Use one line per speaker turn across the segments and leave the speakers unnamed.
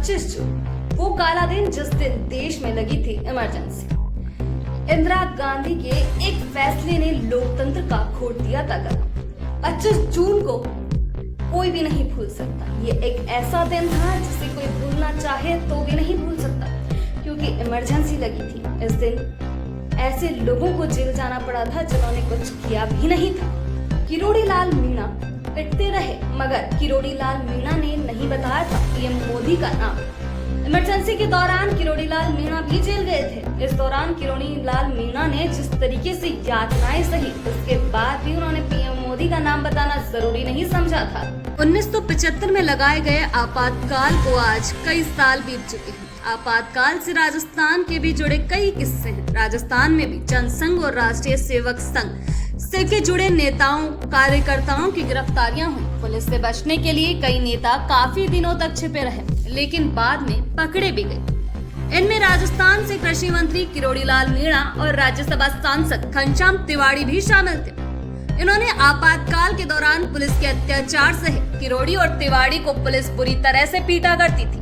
25 जून, वो काला दिन जिस दिन देश में लगी थी इमरजेंसी। इंदिरा गांधी के एक फैसले ने लोकतंत्र का खोल दिया था गला। 25 जून को कोई भी नहीं भूल सकता। ये एक ऐसा दिन था जिसे कोई भूलना चाहे तो भी नहीं भूल सकता, क्योंकि इमरजेंसी लगी थी। इस दिन ऐसे लोगों को जेल जाना पड़ा था जिन्होंने कुछ किया भी नहीं था। किरोड़ी लाल मीणा पिटते रहे, मगर किरोड़ी लाल मीणा ने नहीं बताया था पीएम मोदी का नाम। इमरजेंसी के दौरान किरोड़ी लाल मीणा भी जेल गए थे। इस दौरान किरोड़ी लाल मीणा ने जिस तरीके से यातनाएं सही, उसके बाद भी उन्होंने पीएम मोदी का नाम बताना जरूरी नहीं समझा था। 1975 में लगाए गए आपातकाल को आज कई साल बीत चुके हैं। आपातकाल से राजस्थान के भी जुड़े कई किस्से हैं। राजस्थान में भी जनसंघ और राष्ट्रीय सेवक संघ से के जुड़े नेताओं कार्यकर्ताओं की गिरफ्तारियां हुई। पुलिस से बचने के लिए कई नेता काफी दिनों तक छिपे रहे, लेकिन बाद में पकड़े भी गए। इनमें राजस्थान से कृषि मंत्री किरोड़ी लाल मीणा और राज्यसभा सांसद घनश्याम तिवाड़ी भी शामिल थे। इन्होंने आपातकाल के दौरान पुलिस के अत्याचार सहे। किरोड़ी और तिवाड़ी को पुलिस बुरी तरह से पीटा करती थी।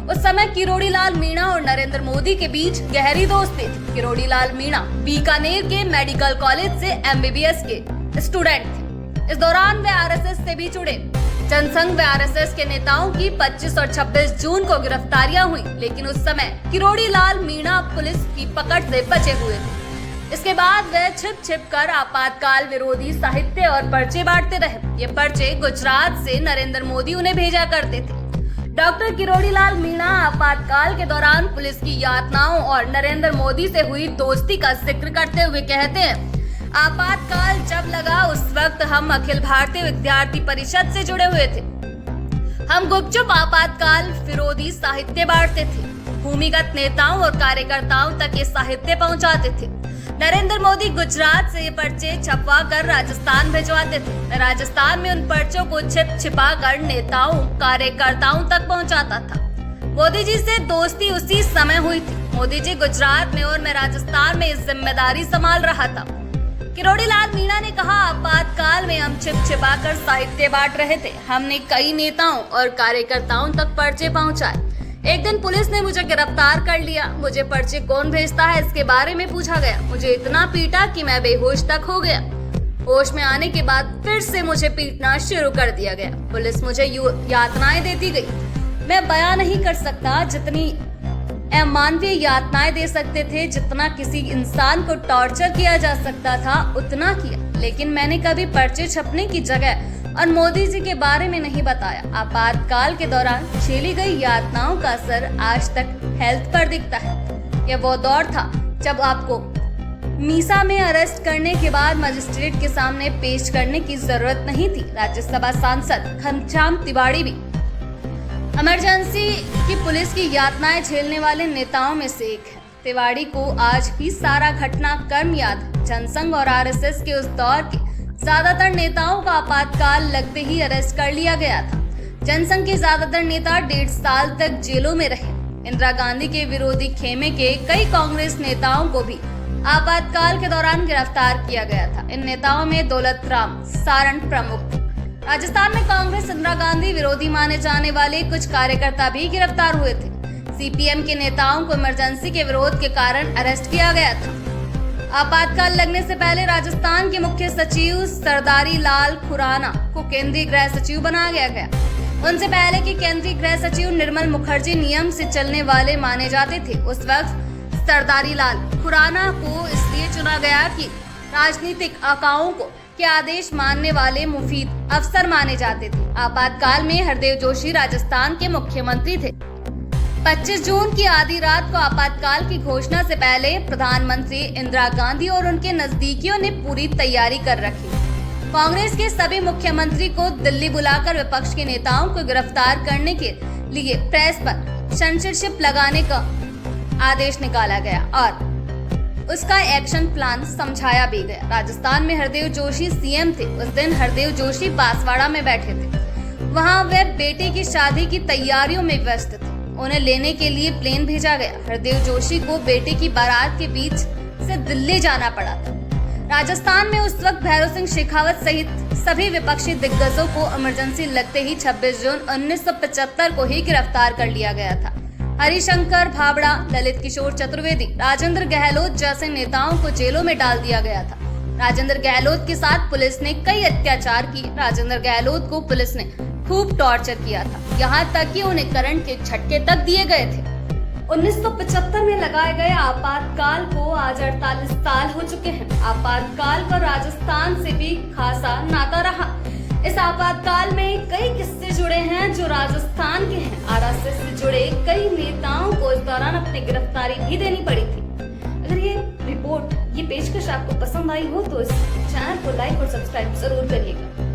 उस समय किरोड़ी लाल मीणा और नरेंद्र मोदी के बीच गहरी दोस्ती थी। किरोड़ी लाल मीणा बीकानेर के मेडिकल कॉलेज से एमबीबीएस के स्टूडेंट थे। इस दौरान वे आरएसएस से भी जुड़े। जनसंघ व आरएसएस के नेताओं की 25 और 26 जून को गिरफ्तारियां हुई, लेकिन उस समय किरोड़ी लाल मीणा पुलिस की पकड़ से बचे हुए थे। इसके बाद वे छिप कर आपातकाल विरोधी साहित्य और पर्चे बांटते रहे। ये पर्चे गुजरात से नरेंद्र मोदी उन्हें भेजा करते थे। डॉक्टर किरोड़ी लाल मीणा आपातकाल के दौरान पुलिस की यातनाओं और नरेंद्र मोदी से हुई दोस्ती का जिक्र करते हुए कहते हैं, आपातकाल जब लगा उस वक्त हम अखिल भारतीय विद्यार्थी परिषद से जुड़े हुए थे। हम गुपचुप आपातकाल विरोधी साहित्य बांटते थे। भूमिगत नेताओं और कार्यकर्ताओं तक ये साहित्य पहुंचाते थे। नरेंद्र मोदी गुजरात से ये पर्चे छपवा कर राजस्थान भिजवाते थे। मैं राजस्थान में उन पर्चों को छिपा कर नेताओं कार्यकर्ताओं तक पहुंचाता था। मोदी जी से दोस्ती उसी समय हुई थी। मोदी जी गुजरात में और मैं राजस्थान में इस जिम्मेदारी संभाल रहा था। किरोड़ी लाल मीणा ने कहा, आपातकाल में हम छिपा कर साहित्य बांट रहे थे। हमने कई नेताओं और कार्यकर्ताओं तक पर्चे पहुंचाए। एक दिन पुलिस ने मुझे गिरफ्तार कर लिया। मुझे पर्चे कौन भेजता है इसके बारे में पूछा गया। मुझे इतना पीटा कि मैं बेहोश तक हो गया। होश में आने के बाद फिर से मुझे पीटना शुरू कर दिया गया। पुलिस मुझे यातनाएं देती गई। मैं बयां नहीं कर सकता जितनी अमानवीय यातनाएं दे सकते थे, जितना किसी इंसान को टॉर्चर किया जा सकता था उतना किया। लेकिन मैंने कभी पर्चे छपने की जगह और मोदी जी के बारे में नहीं बताया। आपातकाल के दौरान झेली गई यातनाओं का असर आज तक हेल्थ पर दिखता है। यह वो दौर था जब आपको मीसा में अरेस्ट करने के बाद मजिस्ट्रेट के सामने पेश करने की जरूरत नहीं थी। राज्यसभा सांसद घनश्याम तिवाड़ी भी इमरजेंसी की पुलिस की यातनाएं झेलने वाले नेताओं में से एक है। तिवाड़ी को आज भी सारा घटनाक्रम याद है। जनसंघ और आरएसएस के उस दौर के ज्यादातर नेताओं का आपातकाल लगते ही अरेस्ट कर लिया गया था। जनसंघ के ज्यादातर नेता 1.5 साल तक जेलों में रहे। इंदिरा गांधी के विरोधी खेमे के कई कांग्रेस नेताओं को भी आपातकाल के दौरान गिरफ्तार किया गया था। इन नेताओं में दौलत राम सारंग प्रमुख थे। राजस्थान में कांग्रेस इंदिरा गांधी विरोधी माने जाने वाले कुछ कार्यकर्ता भी गिरफ्तार हुए थे। सीपीएम के नेताओं को इमरजेंसी के विरोध के कारण अरेस्ट किया गया था। आपातकाल लगने से पहले राजस्थान के मुख्य सचिव सरदारी लाल खुराना को केंद्रीय गृह सचिव बनाया गया। उनसे पहले की केंद्रीय गृह सचिव निर्मल मुखर्जी नियम से चलने वाले माने जाते थे। उस वक्त सरदारी लाल खुराना को इसलिए चुना गया कि राजनीतिक आकाओं को के आदेश मानने वाले मुफीद अफसर माने जाते थे। आपातकाल में हरदेव जोशी राजस्थान के मुख्यमंत्री थे। 25 जून की आधी रात को आपातकाल की घोषणा से पहले प्रधानमंत्री इंदिरा गांधी और उनके नजदीकियों ने पूरी तैयारी कर रखी। कांग्रेस के सभी मुख्यमंत्री को दिल्ली बुलाकर विपक्ष के नेताओं को गिरफ्तार करने के लिए प्रेस पर सेंसरशिप लगाने का आदेश निकाला गया और उसका एक्शन प्लान समझाया भी गया। राजस्थान में हरदेव जोशी सीएम थे। उस दिन हरदेव जोशी बांसवाड़ा में बैठे थे। वहां वे बेटे की शादी की तैयारियों में व्यस्त थे। उन्हें लेने के लिए प्लेन भेजा गया। हरदेव जोशी को बेटे की बारात के बीच से दिल्ली जाना पड़ा था। राजस्थान में उस वक्त भैरव सिंह शेखावत सहित सभी विपक्षी दिग्गजों को इमरजेंसी लगते ही 26 जून 1975 को ही गिरफ्तार कर लिया गया था। हरिशंकर भाबड़ा, ललित किशोर चतुर्वेदी, राजेंद्र गहलोत जैसे नेताओं को जेलों में डाल दिया गया था। राजेंद्र गहलोत के साथ पुलिस ने कई अत्याचार किए। राजेंद्र गहलोत को पुलिस ने खूब टॉर्चर किया था, यहाँ तक कि उन्हें करंट के झटके तक दिए गए थे। 1975 में लगाए गए आपातकाल को आज 48 साल हो चुके हैं। आपातकाल का राजस्थान से भी खासा नाता रहा। इस आपातकाल में कई किस्से जुड़े हैं जो राजस्थान के हैं। आरएसएस से जुड़े कई नेताओं को इस दौरान अपनी गिरफ्तारी भी देनी पड़ी थी। अगर ये रिपोर्ट, ये पेशकश आपको पसंद आई हो तो इस चैनल को लाइक और सब्सक्राइब जरूर करिएगा।